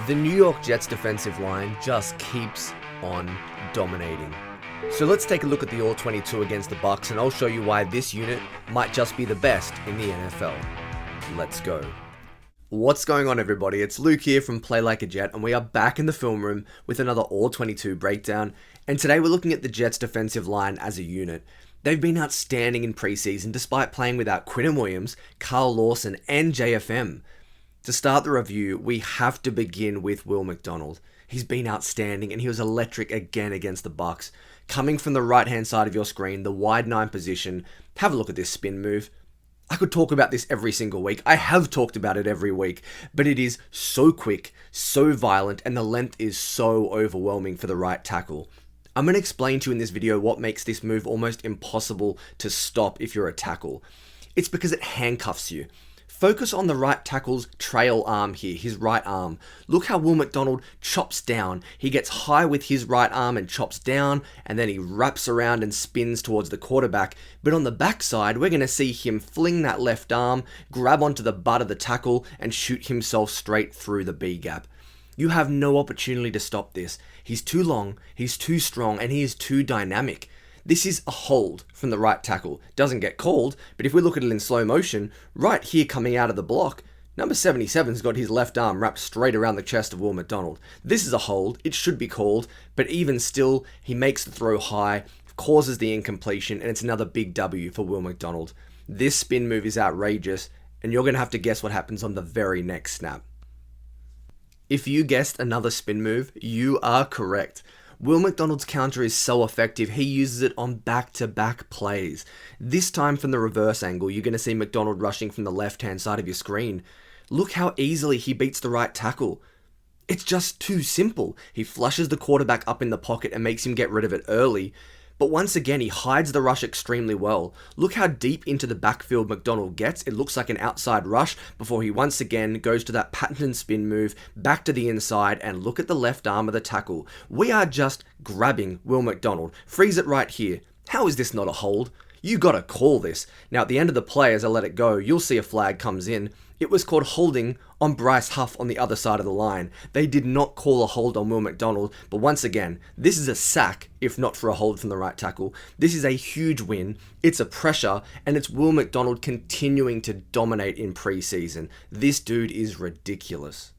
The New York Jets defensive line just keeps on dominating. So let's take a look at the All-22 against the Bucs, and I'll show you why this unit might just be the best in the NFL. Let's go. What's going on, everybody? It's Luke here from Play Like a Jet, and we are back in the film room with another All-22 breakdown. And today we're looking at the Jets defensive line as a unit. They've been outstanding in preseason despite playing without Quentin Williams, Carl Lawson, and JFM. To start the review, we have to begin with Will McDonald. He's been outstanding, and he was electric again against the Bucs. Coming from the right-hand side of your screen, the wide 9 position, have a look at this spin move. I could talk about this every single week. I have talked about it every week, but it is so quick, so violent, and the length is so overwhelming for the right tackle. I'm going to explain to you in this video what makes this move almost impossible to stop if you're a tackle. It's because it handcuffs you. Focus on the right tackle's trail arm here, his right arm. Look how Will McDonald chops down. He gets high with his right arm and chops down, and then he wraps around and spins towards the quarterback. But on the backside, we're going to see him fling that left arm, grab onto the butt of the tackle, and shoot himself straight through the B gap. You have no opportunity to stop this. He's too long, he's too strong, and he is too dynamic. This is a hold from the right tackle. Doesn't get called, but if we look at it in slow motion, right here coming out of the block, number 77's got his left arm wrapped straight around the chest of Will McDonald. This is a hold. It should be called, but even still, he makes the throw high, causes the incompletion, and it's another big W for Will McDonald. This spin move is outrageous, and you're going to have to guess what happens on the very next snap. If you guessed another spin move, you are correct. Will McDonald's counter is so effective, he uses it on back-to-back plays. This time from the reverse angle, you're going to see McDonald rushing from the left-hand side of your screen. Look how easily he beats the right tackle. It's just too simple. He flushes the quarterback up in the pocket and makes him get rid of it early. But once again, he hides the rush extremely well. Look how deep into the backfield McDonald gets. It looks like an outside rush before he once again goes to that patented spin move, back to the inside, and look at the left arm of the tackle. We are just grabbing Will McDonald. Freeze it right here. How is this not a hold? You gotta call this. Now at the end of the play, as I let it go, you'll see a flag comes in. It was called holding on Bryce Huff on the other side of the line. They did not call a hold on Will McDonald, but once again, this is a sack, if not for a hold from the right tackle. This is a huge win, it's a pressure, and it's Will McDonald continuing to dominate in preseason. This dude is ridiculous.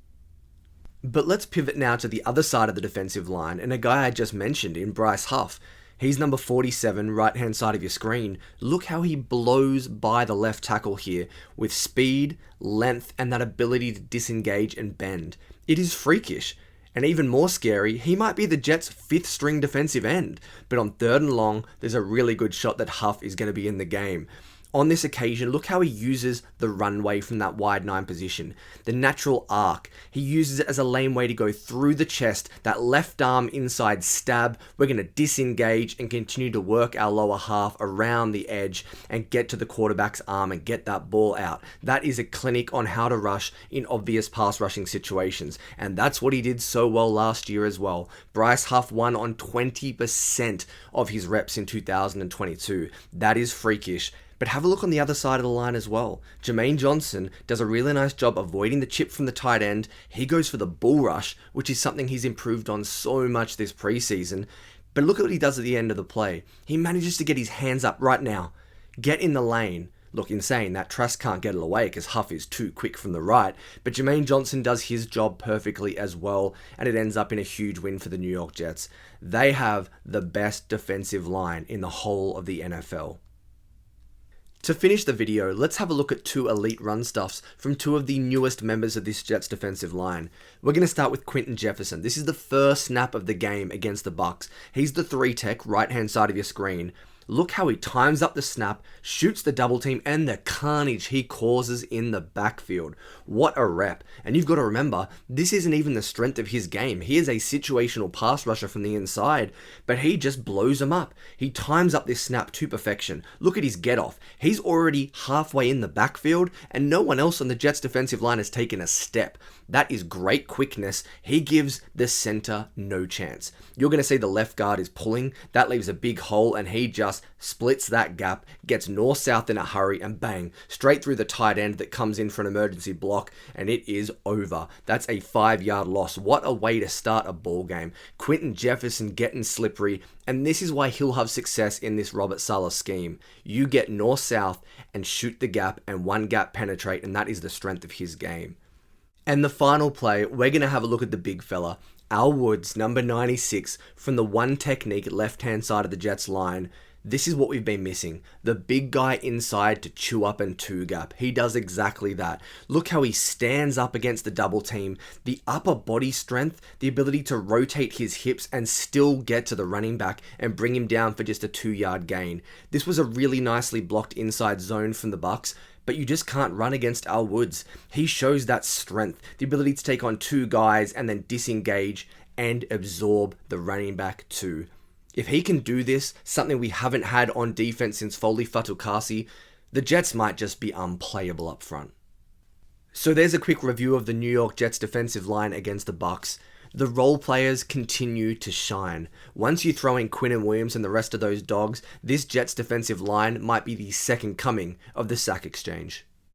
But let's pivot now to the other side of the defensive line, and a guy I just mentioned in Bryce Huff. He's number 47, right-hand side of your screen. Look how he blows by the left tackle here with speed, length, and that ability to disengage and bend. It is freakish. And even more scary, he might be the Jets' 5th string defensive end. But on 3rd and long, there's a really good shot that Huff is going to be in the game. On this occasion, look how he uses the runway from that wide 9 position. The natural arc. He uses it as a laneway to go through the chest, that left arm inside stab. We're going to disengage and continue to work our lower half around the edge and get to the quarterback's arm and get that ball out. That is a clinic on how to rush in obvious pass rushing situations. And that's what he did so well last year as well. Bryce Huff won on 20% of his reps in 2022. That is freakish. But have a look on the other side of the line as well. Jermaine Johnson does a really nice job avoiding the chip from the tight end. He goes for the bull rush, which is something he's improved on so much this preseason. But look at what he does at the end of the play. He manages to get his hands up right now. Get in the lane. Look, in saying that, Trask can't get it away because Huff is too quick from the right. But Jermaine Johnson does his job perfectly as well, and it ends up in a huge win for the New York Jets. They have the best defensive line in the whole of the NFL. To finish the video, let's have a look at 2 elite run stuffs from 2 of the newest members of this Jets defensive line. We're going to start with Quentin Jefferson. This is the first snap of the game against the Bucs. He's the 3-tech, right-hand side of your screen. Look how he times up the snap, shoots the double team, and the carnage he causes in the backfield. What a rep. And you've got to remember, this isn't even the strength of his game. He is a situational pass rusher from the inside, but he just blows them up. He times up this snap to perfection. Look at his get off. He's already halfway in the backfield, and no one else on the Jets defensive line has taken a step. That is great quickness. He gives the center no chance. You're going to see the left guard is pulling. That leaves a big hole, and he just splits that gap, gets north-south in a hurry, and bang, straight through the tight end that comes in for an emergency block, and it is over. That's a 5-yard loss. What a way to start a ball game. Quentin Jefferson getting slippery, and this is why he'll have success in this Robert Saleh scheme. You get north-south and shoot the gap and one gap penetrate, and that is the strength of his game. And the final play, we're going to have a look at the big fella. Al Woods, number 96, from the one technique left-hand side of the Jets line. This is what we've been missing. The big guy inside to chew up and two gap. He does exactly that. Look how he stands up against the double team. The upper body strength, the ability to rotate his hips and still get to the running back and bring him down for just a 2-yard gain. This was a really nicely blocked inside zone from the Bucs, but you just can't run against Al Woods. He shows that strength, the ability to take on two guys and then disengage and absorb the running back too. If he can do this, something we haven't had on defense since Foley Fatukasi, the Jets might just be unplayable up front. So there's a quick review of the New York Jets defensive line against the Bucs. The role players continue to shine. Once you throw in Quinn and Williams and the rest of those dogs, this Jets defensive line might be the second coming of the sack exchange.